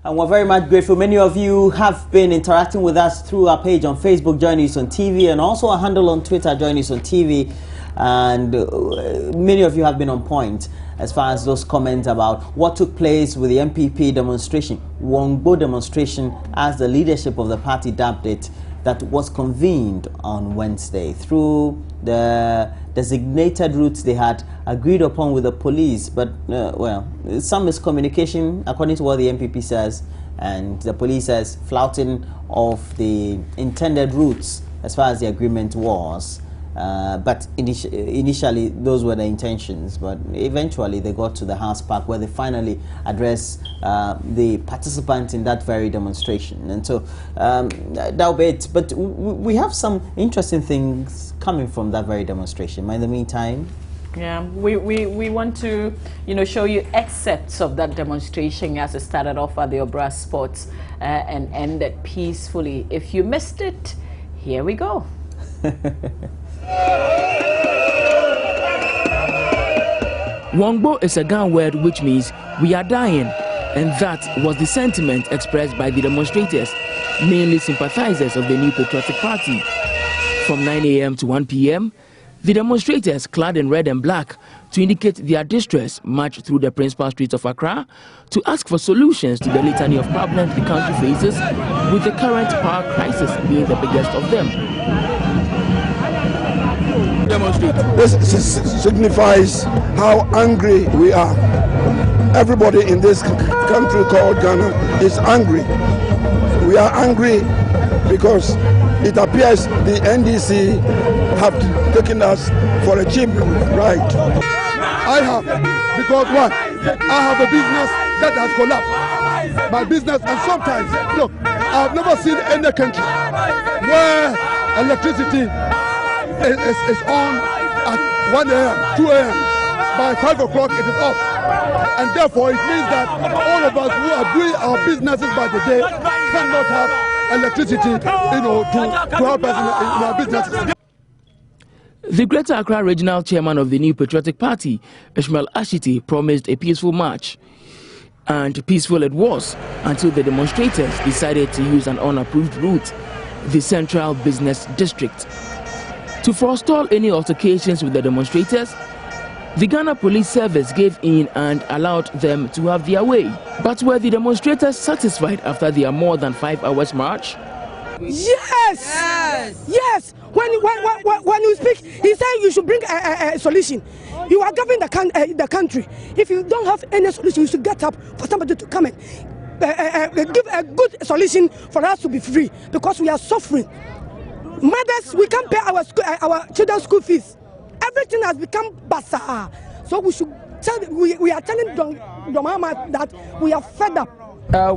And we're very much grateful. Many of you have been interacting with us through our page on Facebook, Join Us on TV, and also our handle on Twitter, Join Us on TV. And many of you have been on point as far as those comments about what took place with the MPP demonstration, Wongbo demonstration, as the leadership of the party dubbed it, that was convened on Wednesday through the designated routes they had agreed upon with the police. But, well, some miscommunication, according to what the MPP says, and the police says flouting of the intended routes as far as the agreement was. But initially, those were the intentions, but eventually they got to the House Park where they finally addressed the participants in that very demonstration. And so that'll be it. But we have some interesting things coming from that very demonstration. In the meantime, yeah, we want to, show you excerpts of that demonstration as it started off at the Obra Sports and ended peacefully. If you missed it, here we go. Wongbo is a Gan word which means we are dying, and that was the sentiment expressed by the demonstrators, mainly sympathizers of the New Patriotic Party. From 9 a.m. to 1 p.m., the demonstrators, clad in red and black to indicate their distress, marched through the principal streets of Accra to ask for solutions to the litany of problems the country faces, with the current power crisis being the biggest of them. This signifies how angry we are. Everybody in this country called Ghana is angry. We are angry because it appears the NDC have taken us for a cheap ride. I have, because one, I have a business that has collapsed. My business, and sometimes, look, I've never seen any country where electricity is on at 1 a.m., 2 a.m. By 5 o'clock it is off. And therefore it means that all of us who are doing our businesses by the day cannot have electricity, to help us in our businesses. The Greater Accra Regional Chairman of the New Patriotic Party, Ishmael Ashiti, promised a peaceful march. And peaceful it was until the demonstrators decided to use an unapproved route, the Central Business District. To forestall any altercations with the demonstrators, the Ghana Police Service gave in and allowed them to have their way. But were the demonstrators satisfied after their more than 5 hours march? Yes! Yes! Yes! When you speak, he said you should bring a solution. You are governing the country. If you don't have any solution, you should get up for somebody to come and give a good solution for us to be free, because we are suffering. Mothers, we can't pay our children's school fees. Everything has become bazaar. So we should we are telling John Mama that we are fed up.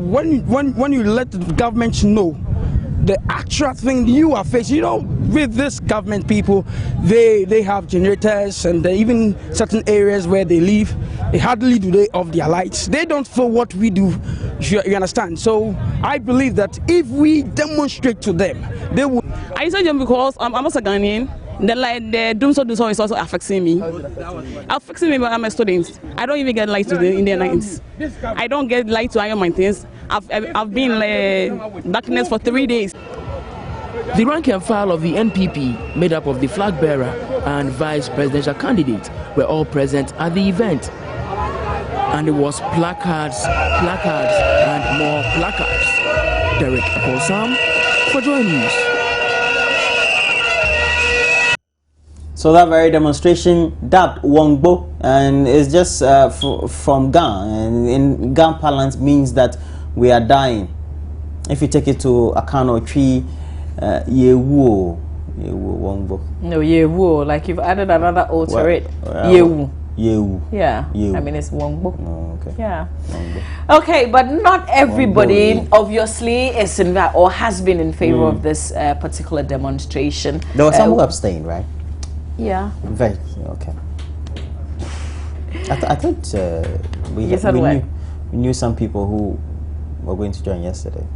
When you let the government know the actual thing you are facing, with this government people, they have generators, and even certain areas where they live, they hardly do they off their lights. They don't feel what we do, you understand? So I believe that if we demonstrate to them, they will. I say them because I'm also Ghanaian. The doom so is also affecting me. Affecting me, but I'm a student. I don't even get light in the nights. I don't get light to iron my things. I've been in darkness for 3 days. The rank and file of the NPP, made up of the flag bearer and vice presidential candidate, were all present at the event. And it was placards, and more placards. Derek Aposam for Joy News. so that very demonstration dubbed Wongbo, and it's just from Gan, and in Gan parlance means that we are dying. If you take it to a Akano tree, Yewu Wongbo. No, Yewu, like you've added another O to it. Yewu. Yewu. Yeah. Yewu. I mean, it's Wongbo. Oh, okay. Yeah. Wongbo. Okay, but not everybody obviously is in that or has been in favor of this particular demonstration. There was some who abstained, right? Yeah. Very okay. I thought we knew some people who were going to join yesterday.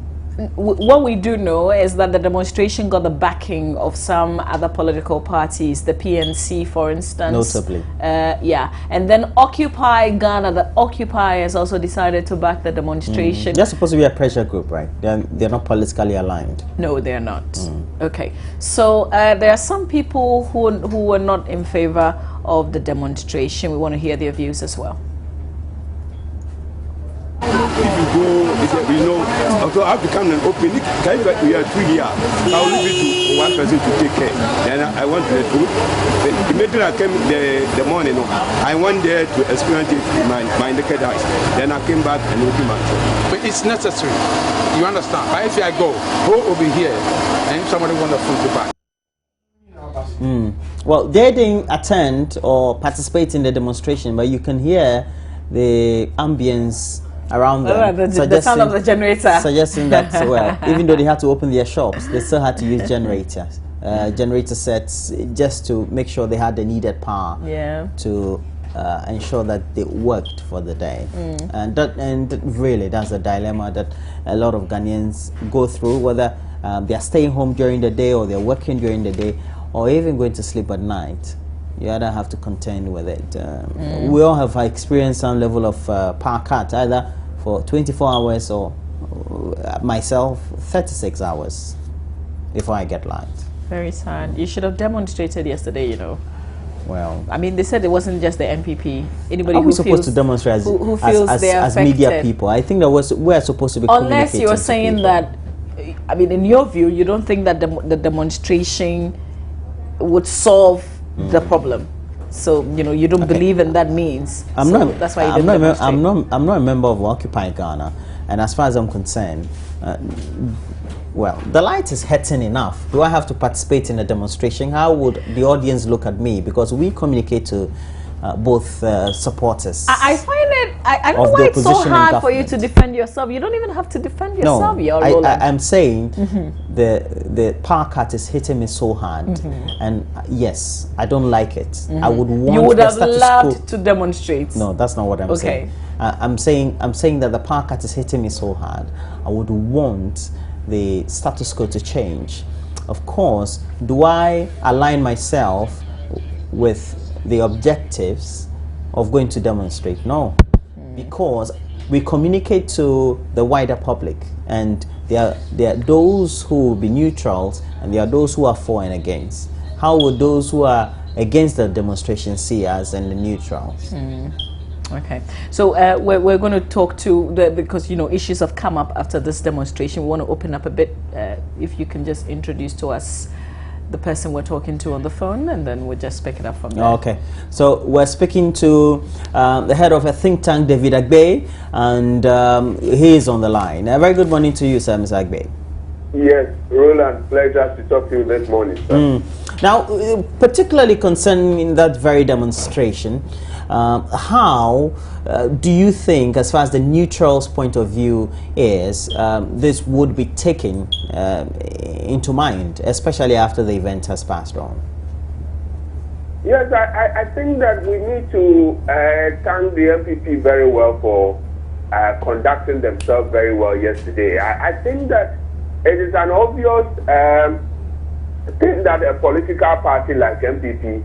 what we do know is that the demonstration got the backing of some other political parties, the PNC, for instance. Notably. Yeah. And then Occupy Ghana, the Occupy has also decided to back the demonstration. They're supposed to be a pressure group, right? They're not politically aligned. No, they're not. Okay. So there are some people who were not in favor of the demonstration. We want to hear their views as well. If you go, you know, also I have to come and open it. We are 3 years. I will leave it to one person to take care. Then I went to the truth. Immediately I came the morning, I went there to experience it in my naked eyes. Then I came back and opened my shop. But it's necessary. You understand? But if I go over here and somebody want to food to buy. Well, they didn't attend or participate in the demonstration, but you can hear the ambience around them, the sound of the generator, suggesting that well, even though they had to open their shops, they still had to use generators, generator sets, just to make sure they had the needed power to ensure that they worked for the day. And really, that's a dilemma that a lot of Ghanaians go through, whether they are staying home during the day or they're working during the day, or even going to sleep at night. You either have to contend with it. We all have experienced some level of power cut, either for 24 hours or myself 36 hours before I get light. Very sad. You should have demonstrated yesterday, you know. Well, I mean, they said it wasn't just the MPP. Anybody are we who supposed feels, to demonstrate who feels as media people? I think that we're supposed to be unless you're saying people. that, I mean, in your view, you don't think that the demonstration would solve the problem. So you know you don't believe in that means. That's why you didn't demonstrate. I'm not a member of Occupy Ghana, and as far as I'm concerned, well, the light is hitting enough. Do I have to participate in a demonstration? How would the audience look at me? Because we communicate to both supporters. I find it. I don't know why it's so hard for you to defend yourself. You don't even have to defend yourself. No, I'm saying the power cut is hitting me so hard, and yes, I don't like it. I would want. You would have loved to demonstrate. No, that's not what I'm saying. I'm saying that the power cut is hitting me so hard. I would want the status quo to change. Of course, do I align myself with the objectives of going to demonstrate? No, because we communicate to the wider public, and there are those who will be neutrals and there are those who are for and against. How would those who are against the demonstration see us and the neutrals? Okay, so we're going to talk to because you know issues have come up after this demonstration. We want to open up a bit. If you can just introduce to us the person we're talking to on the phone, and then we'll just pick it up from there. Okay, so we're speaking to the head of a think tank, David Agbe, and he is on the line. A very good morning to you, sir, Mr. Agbe. Yes, Roland, pleasure to talk to you this morning, sir. Now, particularly concerning that very demonstration, how do you think, as far as the neutral's point of view is, this would be taken into mind, especially after the event has passed on? Yes, I think that we need to thank the MPP very well for conducting themselves very well yesterday. I think that it is an obvious thing that a political party like MPP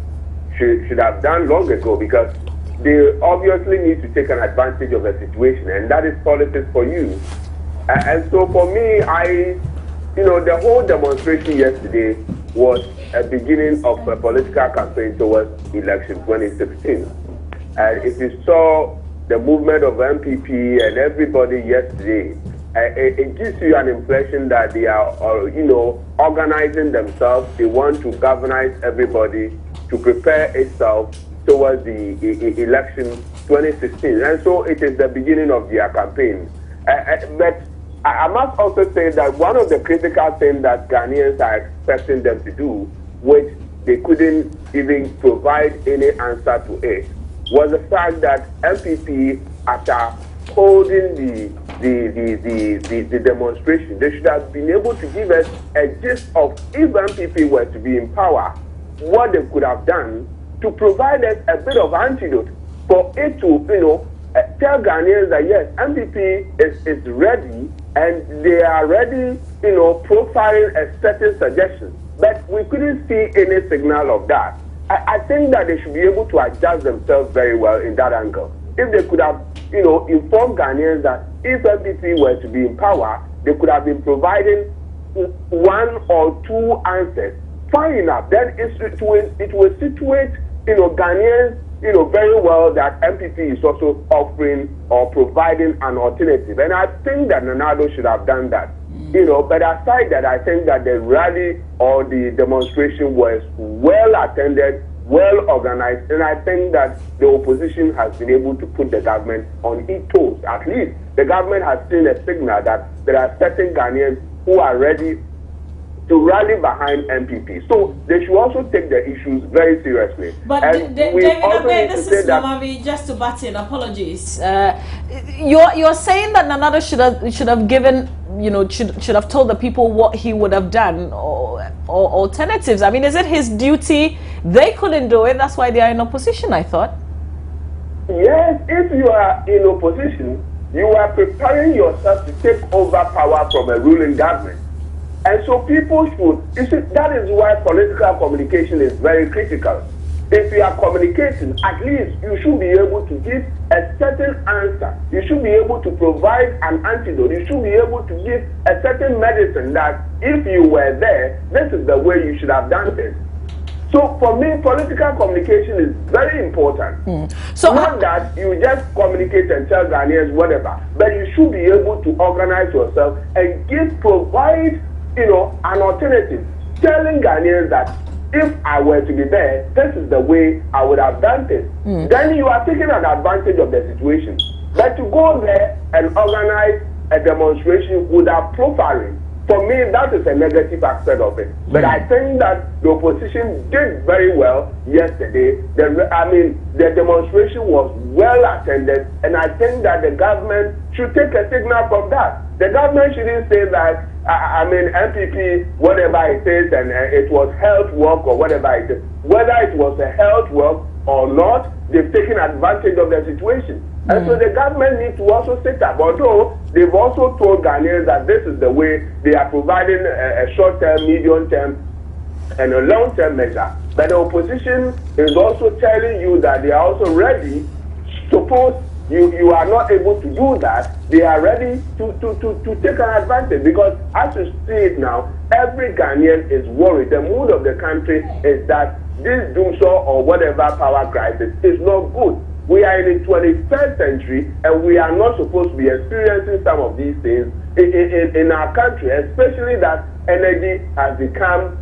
should have done long ago, because they obviously need to take an advantage of the situation, and that is politics for you. And so for me, the whole demonstration yesterday was a beginning of a political campaign towards election 2016. And if you saw the movement of MPP and everybody yesterday, it gives you an impression that they are, organizing themselves. They want to galvanize everybody to prepare itself towards the election 2016. And so it is the beginning of their campaign. But I must also say that one of the critical things that Ghanaians are expecting them to do, which they couldn't even provide any answer to it, was the fact that MPP, after holding the demonstration, they should have been able to give us a gist of, if MPP were to be in power, what they could have done to provide us a bit of antidote for it to, tell Ghanaians that yes, MPP is ready and they are already, profiling a certain suggestion. But we couldn't see any signal of that. I think that they should be able to adjust themselves very well in that angle. If they could have, informed Ghanaians that if MPP were to be in power, they could have been providing one or two answers. Fine enough. Then it will situate, Ghanaians, very well that MPP is also offering or providing an alternative. And I think that Nanado should have done that. But aside that, I think that the rally or the demonstration was well attended, well organized, and I think that the opposition has been able to put the government on its toes. At least the government has seen a signal that there are certain Ghanaians who are ready to rally behind MPP. So they should also take the issues very seriously. But David, this is Mamavi, just to butt in, apologies. You're saying that Nanado should have given, should have told the people what he would have done or alternatives. I mean, is it his duty? They couldn't do it. That's why they are in opposition, I thought. Yes, if you are in opposition, you are preparing yourself to take over power from a ruling government. And so people should, that is why political communication is very critical. If you are communicating, at least you should be able to give a certain answer. You should be able to provide an antidote. You should be able to give a certain medicine that if you were there, this is the way you should have done this. So for me, political communication is very important. So not that you just communicate and tell Ghanaians whatever, but you should be able to organize yourself and provide an alternative, telling Ghanaians that if I were to be there, this is the way I would have done this. Then you are taking an advantage of the situation. But to go there and organize a demonstration without profiling, for me, that is a negative aspect of it. But I think that the opposition did very well yesterday. The demonstration was well attended, and I think that the government should take a signal from that. The government shouldn't say that, MPP, whatever it is, and it was health work or whatever it is. Whether it was a health work or not, they've taken advantage of the situation. And so the government needs to also sit up. Although they've also told Ghanaians that this is the way they are providing a short-term, medium-term, and a long-term measure. But the opposition is also telling you that they are also ready. Suppose you are not able to do that, they are ready to take an advantage. Because as you see it now, every Ghanaian is worried. The mood of the country is that this doomsday or whatever power crisis is not good. We are in the 21st century, and we are not supposed to be experiencing some of these things in our country, especially that energy has become,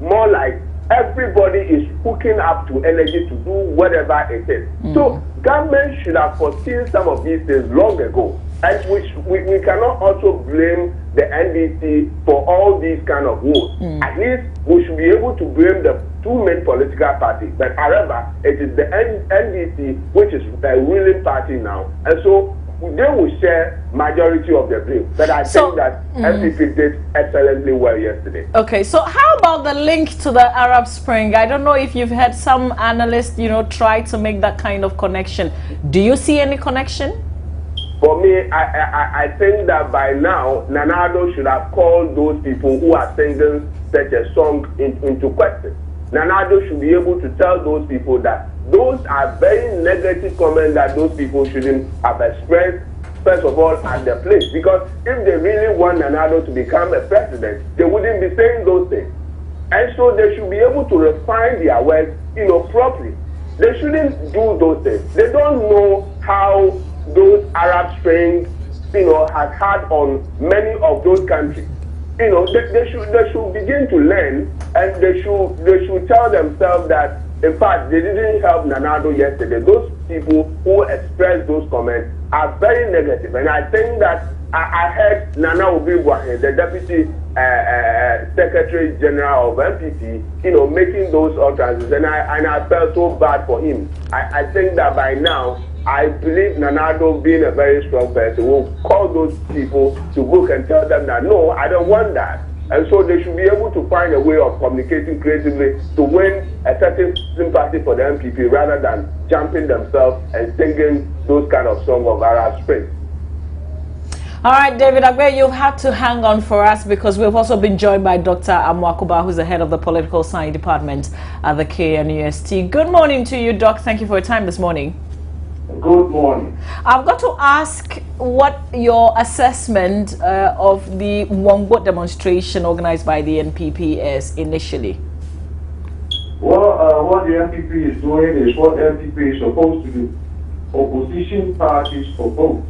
more like everybody is hooking up to energy to do whatever it is. So government should have foreseen some of these things long ago. And we cannot also blame the NDC for all these kind of woes. At least we should be able to blame the two main political parties. But however, it is the NDC which is the ruling party now. And so they will share majority of the blame. But I think that MPP did excellently well yesterday. Okay, so how about the link to the Arab Spring? I don't know if you've had some analysts, try to make that kind of connection. Do you see any connection? For me, I think that by now, Nanado should have called those people who are singing such a song into question. Nanado should be able to tell those people that those are very negative comments that those people shouldn't have expressed, first of all, at the place. Because if they really want Nanado to become a president, they wouldn't be saying those things. And so they should be able to refine their words, properly. They shouldn't do those things. They don't know how those Arab Spring, has had on many of those countries. They should begin to learn, and they should tell themselves that, in fact, they didn't help Nanado yesterday. Those people who expressed those comments are very negative. And I think that I heard Nana Obi-Buahe, the Deputy Secretary General of MPP, making those utterances, and I felt so bad for him. I think that by now, I believe Nanado, being a very strong person, will call those people to book and tell them that, no, I don't want that. And so they should be able to find a way of communicating creatively to win a certain sympathy for the MPP rather than jumping themselves and singing those kind of songs of Arab Spring. All right, David Agbe, you've had to hang on for us because we've also been joined by Dr. Amwakuba, who's the head of the Political Science Department at the KNUST. Good morning to you, Doc. Thank you for your time this morning. Good morning. I've got to ask what your assessment of the Wongbo demonstration organized by the NPP is initially. Well, what the NPP is doing is what NPP is supposed to do. Opposition parties propose.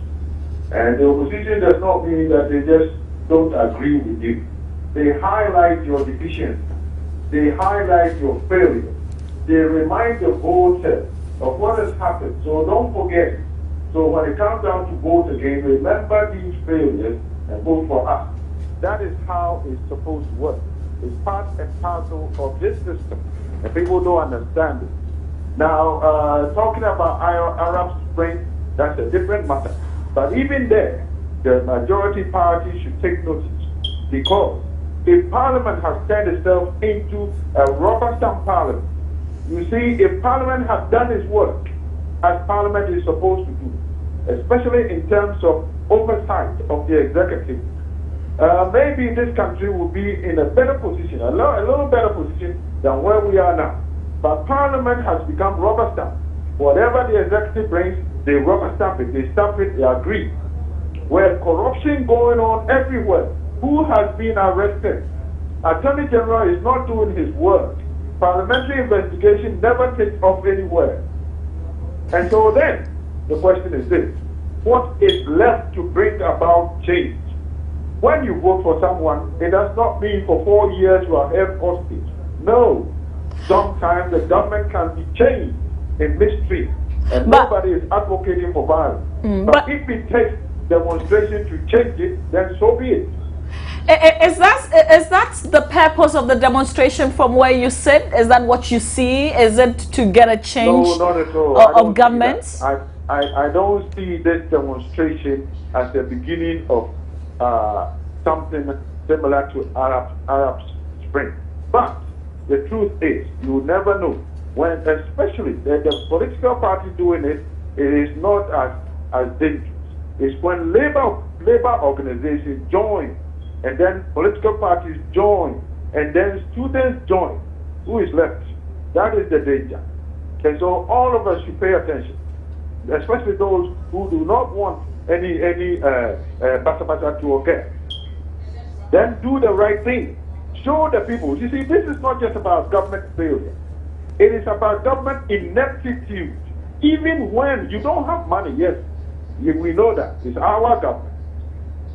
And the opposition does not mean that they just don't agree with you. They highlight your deficiency. They highlight your failure. They remind the voters of what has happened. So don't forget. So when it comes down to vote again, remember these failures and vote for us. That is how it's supposed to work. It's part and parcel of this system. And people don't understand it. Now, talking about Arab Spring, that's a different matter. But even there, the majority party should take notice. Because if Parliament has turned itself into a rubber stamp Parliament, you see, if Parliament has done its work, as Parliament is supposed to do, especially in terms of oversight of the executive, maybe this country will be in a better position, a little better position than where we are now. But Parliament has become rubber stamp. Whatever the executive brings, they rubber stamp it, they stamp it, they agree. Where corruption going on everywhere, who has been arrested? Attorney General is not doing his work. Parliamentary investigation never takes off anywhere. And so then, the question is this: what is left to bring about change? When you vote for someone, it does not mean for 4 years you are held hostage. No. Sometimes the government can be changed in mystery, and nobody is advocating for violence. But if it takes demonstration to change it, then so be it. Is that the purpose of the demonstration from where you sit? Is that what you see? Is it to get a change no, not at all. Of governments? I don't see this demonstration as the beginning of something similar to Arab Spring. But the truth is, you never know. When, especially the political party doing it, it is not as dangerous. It's when labor organizations join, and then political parties join, and then students join. Who is left? That is the danger. And so all of us should pay attention, especially those who do not want any basa to occur. Then do the right thing. Show the people. You see, this is not just about government failure. It is about government ineptitude. Even when you don't have money, yes, we know that. It's our government.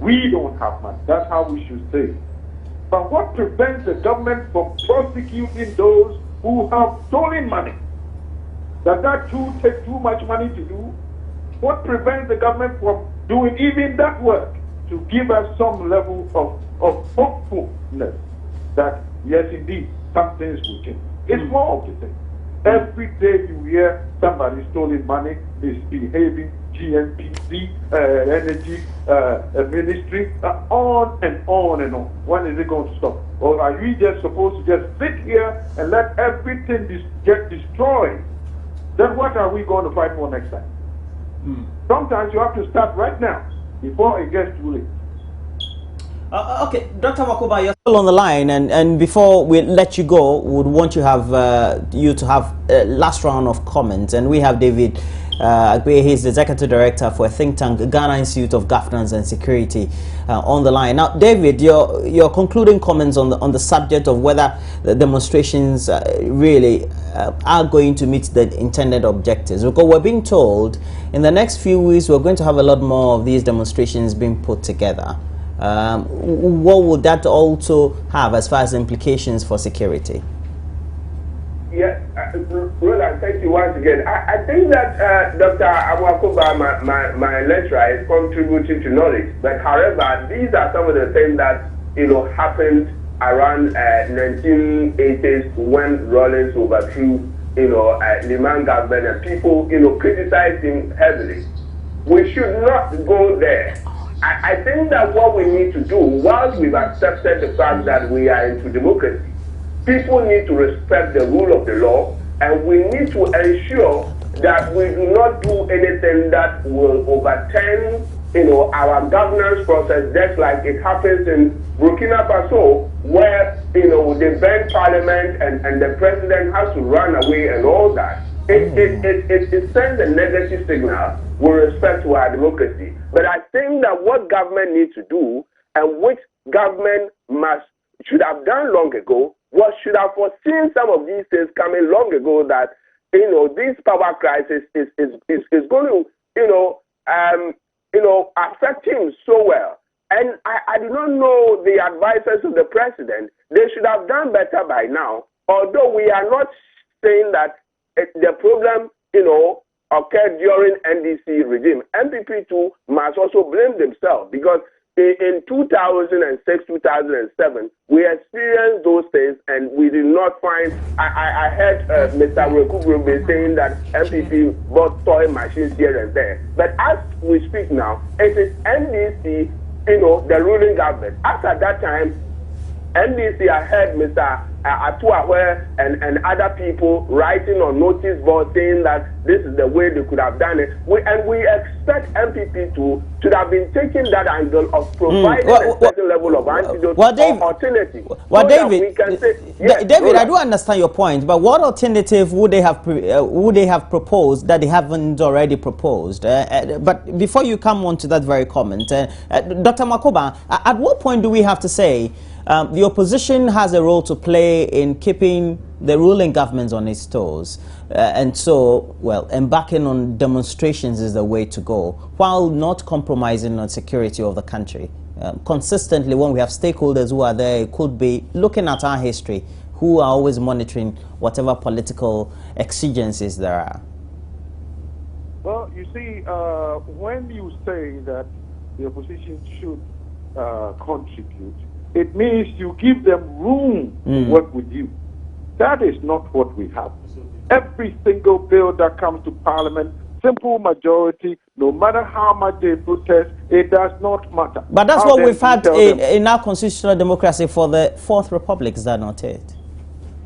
We don't have money. That's how we should say. But what prevents the government from prosecuting those who have stolen money? Does that too take too much money to do? What prevents the government from doing even that work to give us some level of hopefulness that, yes, indeed, some things will change? It's more of the same. Every day you hear somebody stealing money, misbehaving, GNPC, energy, ministry, on and on and on. When is it going to stop? Or are we just supposed to just sit here and let everything get destroyed? Then what are we going to fight for next time? Sometimes you have to start right now before it gets too late. Okay, Dr. Wakuba, you're still on the line, and before we let you go, we would want to have a last round of comments, and we have David Agbe. He's the executive director for a think tank, Ghana Institute of Governance and Security, on the line. Now, David, your concluding comments on the subject of whether the demonstrations really are going to meet the intended objectives, because we're being told in the next few weeks we're going to have a lot more of these demonstrations being put together. What would that also have as far as implications for security? Yes, Roland, thank you once again. I think that Dr. Amwakuba, my lecturer, is contributing to knowledge. But however, these are some of the things that happened around 1980s when Rawlings overthrew the man government, and people criticized him heavily. We should not go there. I think that what we need to do, whilst we've accepted the fact that we are into democracy, people need to respect the rule of the law, and we need to ensure that we do not do anything that will overturn our governance process, just like it happens in Burkina Faso, where, they ban parliament and the president has to run away and all that. It sends a negative signal with respect to our democracy. But I think that what government needs to do, and which government should have done long ago, should have foreseen some of these things coming long ago, that this power crisis is going to affect him so well. And I do not know the advisors of the president. They should have done better by now. Although we are not saying that the problem occurred during NDC regime. MPP too must also blame themselves, because in 2006, 2007, we experienced those things and we did not find. I heard Mr. Rekubru saying that MPP bought toy machines here and there. But as we speak now, it is NDC, the ruling government. As at that time, NDC, I heard Mr. Atuahwe and other people writing on notice boards saying that this is the way they could have done it. We expect MPP to should have been taking that angle of providing a certain level of antidote or alternative. Well, so David, we can say, yes, David, I do understand your point, but what alternative would they have proposed that they haven't already proposed? But before you come on to that very comment, Dr. Makoba, at what point do we have to say the opposition has a role to play in keeping the ruling governments on its toes, and so, embarking on demonstrations is the way to go, while not compromising on security of the country? Consistently, when we have stakeholders who are there, it could be looking at our history, who are always monitoring whatever political exigencies there are. Well, you see, when you say that the opposition should contribute, it means you give them room to work with you. That is not what we have. Every single bill that comes to Parliament, simple majority, no matter how much they protest, it does not matter. But that's what we've had in our constitutional democracy for the Fourth Republic, is that not it?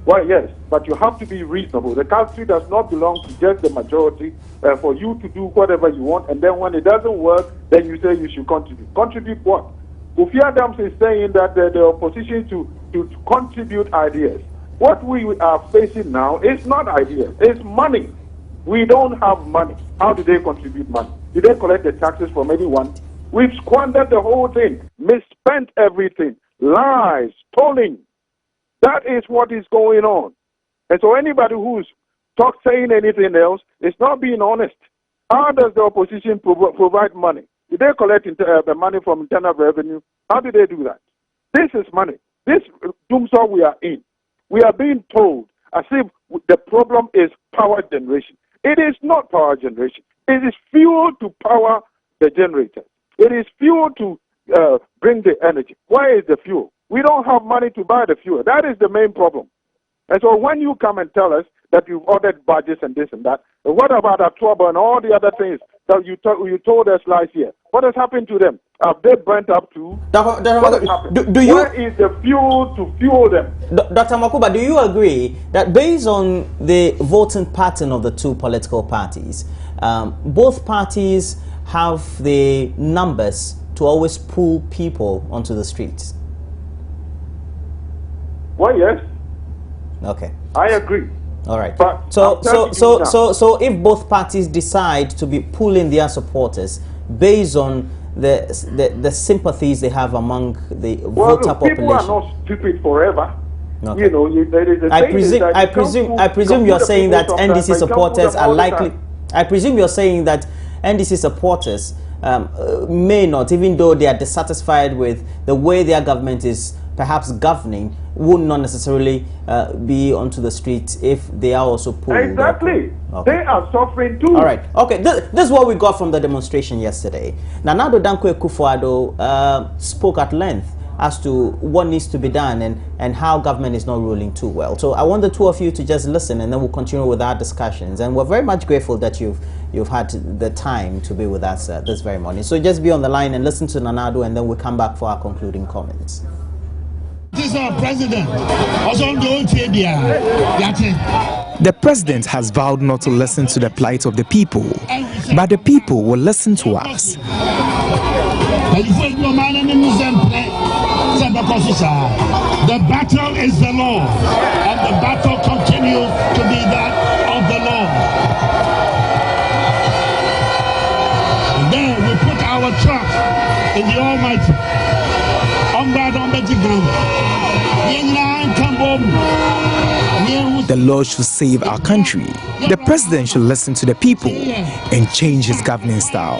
Well, yes, but you have to be reasonable. The country does not belong to just the majority for you to do whatever you want, and then when it doesn't work, then you say you should contribute. Contribute what? Kofi Adams is saying that the opposition to contribute ideas. What we are facing now is not ideas, it's money. We don't have money. How do they contribute money? Do they collect the taxes from anyone? We've squandered the whole thing, misspent everything, lies, tolling. That is what is going on. And so anybody who's saying anything else is not being honest. How does the opposition provide money? Do they collect the money from internal revenue? How do they do that? This is money. This doomsday we are in. We are being told as if the problem is power generation. It is not power generation. It is fuel to power the generator. It is fuel to bring the energy. Where is the fuel? We don't have money to buy the fuel. That is the main problem. And so when you come and tell us that you've ordered budgets and this and that, what about Atuaba and all the other things that you told us last year? What has happened to them? Have they burnt up too? Where is the fuel to fuel them? Dr. Makuba, do you agree that based on the voting pattern of the two political parties, both parties have the numbers to always pull people onto the streets? Well, yes. Okay. I agree. All right. But so if both parties decide to be pulling their supporters based on the sympathies they have among the voter population, people are not stupid forever. Okay. You know, there is a I presume you're saying that NDC supporters are likely. I presume you're saying that NDC supporters may not, even though they are dissatisfied with the way their government is perhaps governing, would not necessarily be onto the streets if they are also pulled. Exactly. Okay. They are suffering too. All right. Okay. This is what we got from the demonstration yesterday. Nana Addo Dankwa Akufo-Addo spoke at length as to what needs to be done and how government is not ruling too well. So I want the two of you to just listen, and then we'll continue with our discussions. And we're very much grateful that you've had the time to be with us this very morning. So just be on the line and listen to Nana Addo, and then we'll come back for our concluding comments. This is our president. Also, I'm going to The president has vowed not to listen to the plight of the people, but the people will listen to us. The battle is the Lord, and the battle continues to be that of the Lord. And then we put our trust in the Almighty. The Lord should save our country. The president should listen to the people and change his governing style.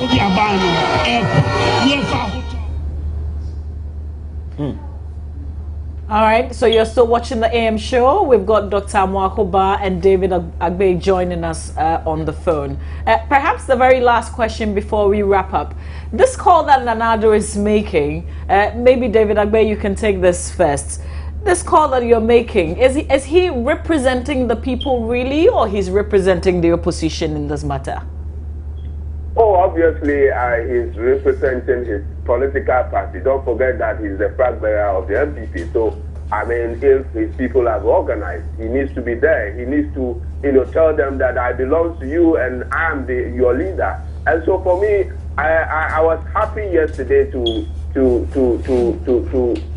All right, so you're still watching the AM show. We've got Dr. Amwakoba and David Agbe joining us on the phone. Perhaps the very last question before we wrap up. This call that Nanado is making, maybe David Agbe, you can take this first. This call that you're making, is he representing the people really, or he's representing the opposition in this matter? Oh, obviously, he's representing his political party. Don't forget that he's the flag bearer of the MPP. So, I mean, if his people have organized, he needs to be there. He needs to, tell them that I belong to you and I am your leader. And so, for me, I was happy yesterday to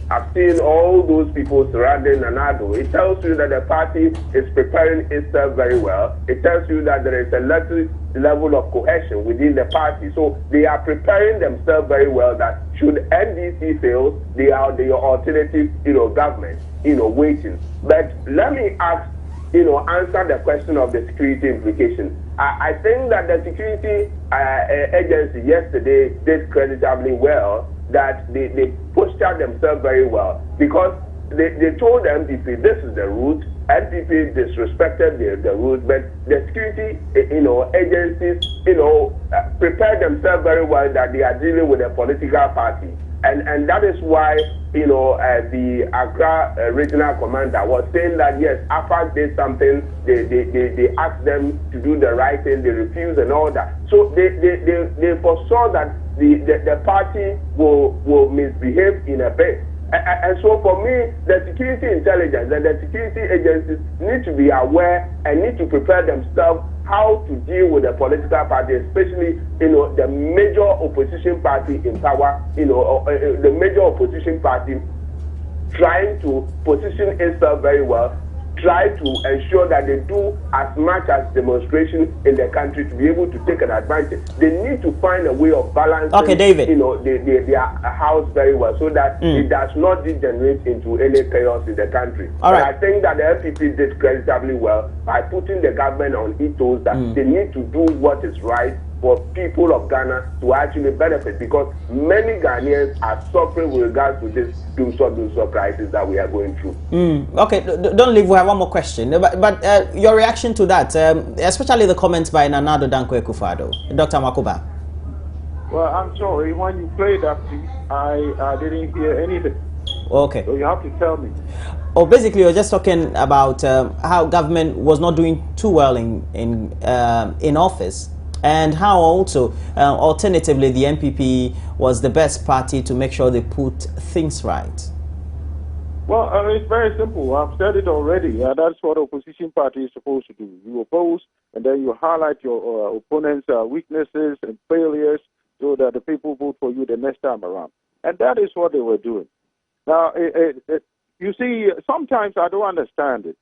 have seen all those people surrounding Nanado. It tells you that the party is preparing itself very well. It tells you that there is a level of cohesion within the party. So they are preparing themselves very well that should NDC fail, they are the alternative, government, waiting. But let me answer the question of the security implication. I think that the security agency yesterday did creditably well, that they postured themselves very well, because they told the MPP this is the route. MPP disrespected the route, but the security agencies prepared themselves very well that they are dealing with a political party, and that is why the Accra regional commander was saying that yes, AFAC did something. They asked them to do the right thing, they refused and all that. So they foresaw that the party will misbehave in a bit. And so for me, the security intelligence and the security agencies need to be aware and need to prepare themselves how to deal with the political party, especially the major opposition party in power, the major opposition party trying to position itself very well, try to ensure that they do as much as demonstration in the country to be able to take an advantage. They need to find a way of balancing, David. Their house very well, so that it does not degenerate into any chaos in the country. All right. I think that the LPP did creditably well by putting the government on its toes that they need to do what is right for people of Ghana to actually benefit, because many Ghanaians are suffering with regards to this doomsday crisis that we are going through. Okay, don't leave. We have one more question. But your reaction to that, especially the comments by Nanado Dankwa Akufo-Addo, Dr. Makoba. Well, I'm sorry. When you played that piece, I didn't hear anything. Okay. So you have to tell me. Oh, basically, you're just talking about how government was not doing too well in office, and how also, alternatively, the MPP was the best party to make sure they put things right. Well, it's very simple. I've said it already. That's what opposition party is supposed to do. You oppose, and then you highlight your opponent's weaknesses and failures so that the people vote for you the next time around. And that is what they were doing. Now, you see, sometimes I don't understand it.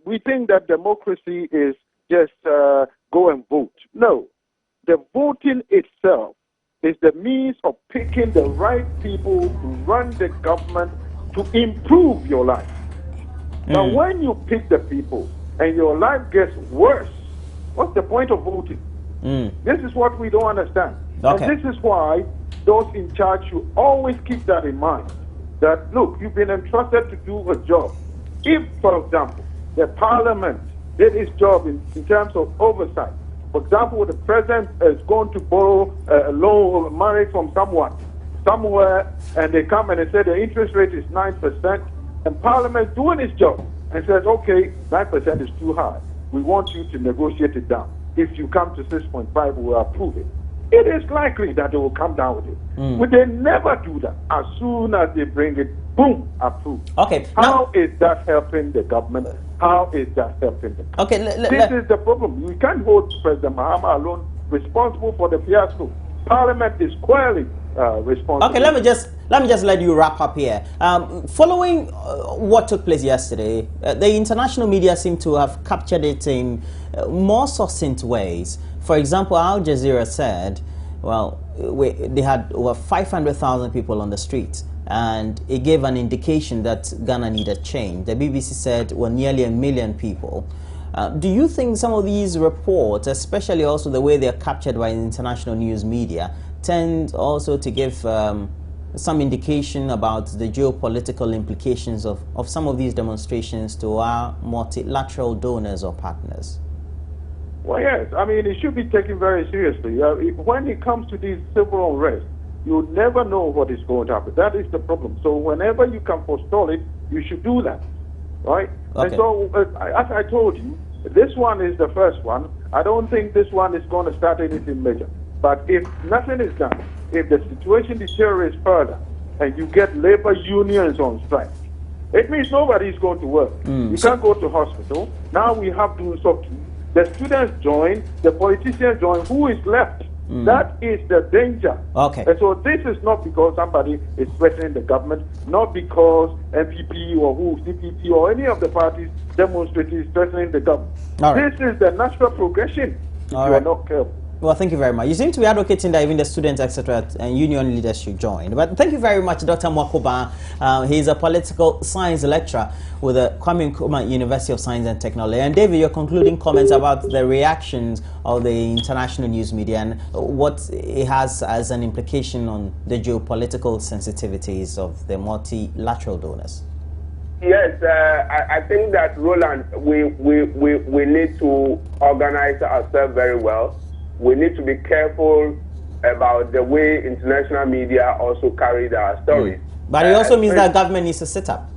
We think that democracy is just go and vote. No. The voting itself is the means of picking the right people to run the government to improve your life. Now, when you pick the people and your life gets worse, what's the point of voting? This is what we don't understand. Okay. And this is why those in charge should always keep that in mind. That, look, you've been entrusted to do a job. If, for example, the parliament did its job in terms of oversight, for example, the president is going to borrow a loan or money from someone, somewhere, and they come and they say the interest rate is 9%, and parliament is doing its job and says, okay, 9% is too high. We want you to negotiate it down. If you come to 6.5, we will approve it. It is likely that they will come down with it. But they never do that. As soon as they bring it, boom, approved. Okay. How is that helping the government? How is that helping them? Okay, this is the problem. We can't hold President Mahama alone responsible for the fiasco. Parliament is squarely responsible. Okay, let me just let you wrap up here. Following what took place yesterday, the international media seem to have captured it in more succinct ways. For example, Al Jazeera said, well, they had over 500,000 people on the streets, and it gave an indication that Ghana needed change. The BBC said, well, nearly 1 million people. Do you think some of these reports, especially also the way they are captured by international news media, tend also to give some indication about the geopolitical implications of some of these demonstrations to our multilateral donors or partners? Well, yes. I mean, it should be taken very seriously. When it comes to these civil unrest, you never know what is going to happen. That is the problem. So whenever you can forestall it, you should do that, right? Okay. And so, as I told you, this one is the first one. I don't think this one is going to start anything major. But if nothing is done, if the situation deteriorates further, and you get labor unions on strike, it means nobody is going to work. You can't go to hospital. Now we have to stop. The students join, the politicians join. Who is left? That is the danger. Okay. And so this is not because somebody is threatening the government, not because MPP or CPP or any of the parties demonstrating is threatening the government. This is the natural progression if you are not careful. Well, thank you very much. You seem to be advocating that even the students, etc., and union leaders should join. But thank you very much, Dr. Mwakoba. He's a political science lecturer with the Kwame Nkrumah University of Science and Technology. And David, your concluding comments about the reactions of the international news media and what it has as an implication on the geopolitical sensitivities of the multilateral donors. Yes, I think that, Roland, we need to organize ourselves very well. We need to be careful about the way international media also carry our stories. But it also means that government needs to sit up.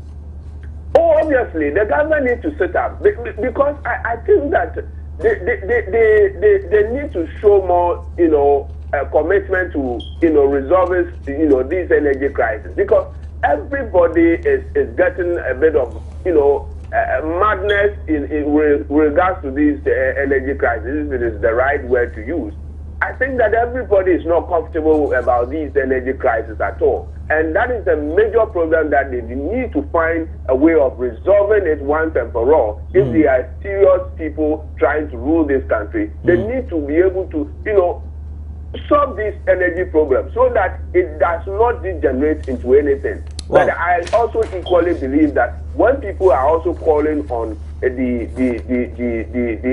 Oh, obviously, the government needs to sit up because I think that they need to show more, commitment to, resolving, these energy crises, because everybody is getting a bit of, madness in regards to this energy crisis, if it is the right word to use. I think that everybody is not comfortable about these energy crises at all. And that is a major problem that they need to find a way of resolving it once and for all. If they are serious people trying to rule this country, they need to be able to, solve this energy problem so that it does not degenerate into anything. But I also equally believe that when people are also calling on the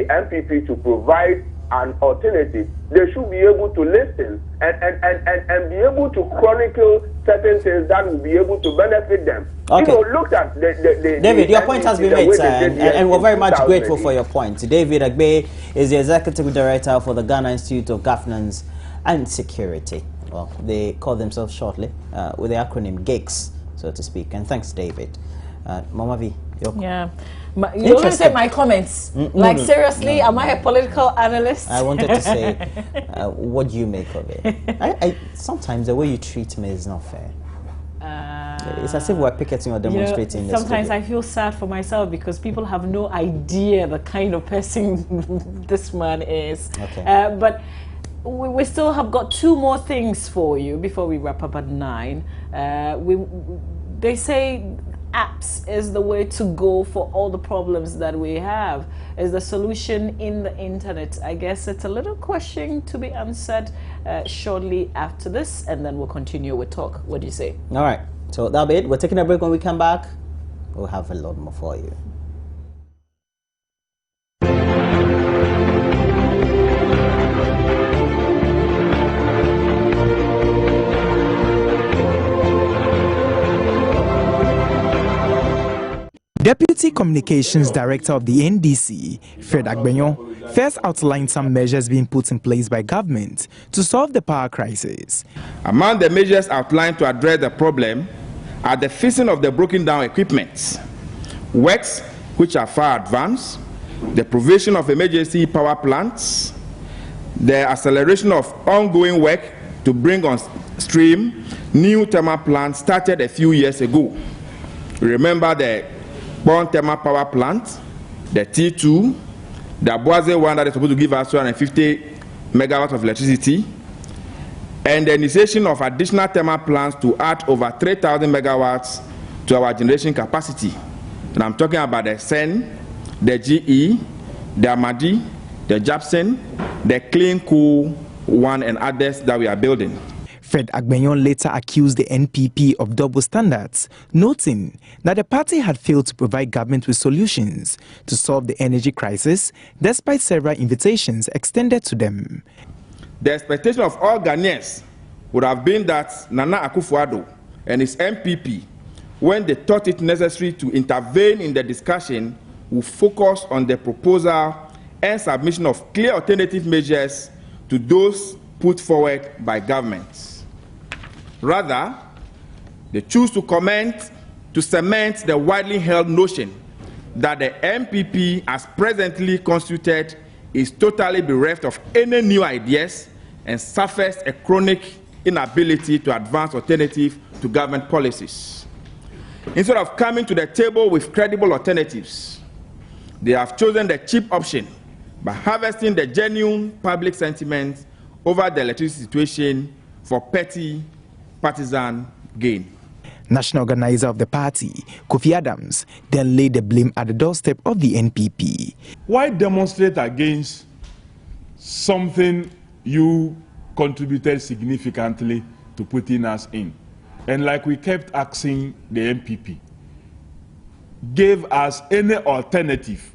MPP to provide an alternative, they should be able to listen and be able to chronicle certain things that will be able to benefit them. Okay. Look at David, your point has been made, sir, and we're very much grateful for your point. David Agbe is the Executive Director for the Ghana Institute of Governance and Security. Well, they call themselves shortly with the acronym GIGS, so to speak. And thanks, David. Mama V, you always say my comments. Seriously, am I a political analyst? I wanted to say, what do you make of it? Sometimes the way you treat me is not fair. It's as if we're picketing or demonstrating. Sometimes I feel sad for myself because people have no idea the kind of person this man is. Okay. But we still have got two more things for you before we wrap up at 9. They say apps is the way to go for all the problems that we have. Is the solution in the internet? I guess it's a little question to be answered shortly after this, and then we'll continue with talk. What do you say? All right. So that'll be it. We're taking a break. When we come back, we'll have a lot more for you. Deputy Communications Director of the NDC, Fred Agbenyo, first outlined some measures being put in place by government to solve the power crisis. Among the measures outlined to address the problem are the fixing of the broken down equipment, works which are far advanced, the provision of emergency power plants, the acceleration of ongoing work to bring on stream new thermal plants started a few years ago. Remember the Born Thermal Power Plant, the T2, the Abuaze one that is supposed to give us 250 megawatts of electricity, and the initiation of additional thermal plants to add over 3,000 megawatts to our generation capacity. And I'm talking about the SEN, the GE, the Amadi, the Japson, the Clean Cool one, and others that we are building. Fred Agbenyon later accused the NPP of double standards, noting that the party had failed to provide government with solutions to solve the energy crisis, despite several invitations extended to them. The expectation of all Ghanaians would have been that Nana Akufo-Addo and his NPP, when they thought it necessary to intervene in the discussion, would focus on the proposal and submission of clear alternative measures to those put forward by governments. Rather, they choose to cement the widely held notion that the NPP, as presently constituted, is totally bereft of any new ideas and suffers a chronic inability to advance alternative to government policies. Instead of coming to the table with credible alternatives, they have chosen the cheap option by harvesting the genuine public sentiment over the electricity situation for petty partisan gain. National organizer of the party, Kofi Adams, then laid the blame at the doorstep of the NPP. Why demonstrate against something you contributed significantly to putting us in? And like we kept asking the NPP, give us any alternative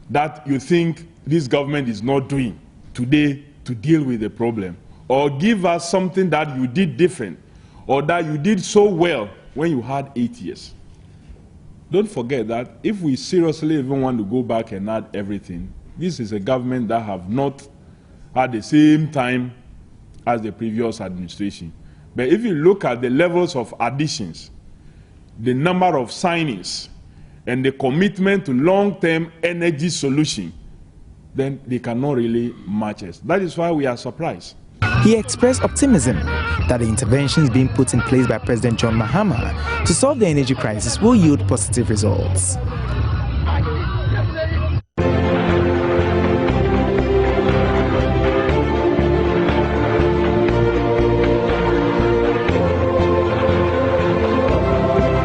that you think this government is not doing today to deal with the problem, or give us something that you did different, or that you did so well when you had 8 years. Don't forget that if we seriously even want to go back and add everything, this is a government that have not had the same time as the previous administration. But if you look at the levels of additions, the number of signings, and the commitment to long-term energy solution, then they cannot really match us. That is why we are surprised. He expressed optimism that the interventions being put in place by President John Mahama to solve the energy crisis will yield positive results.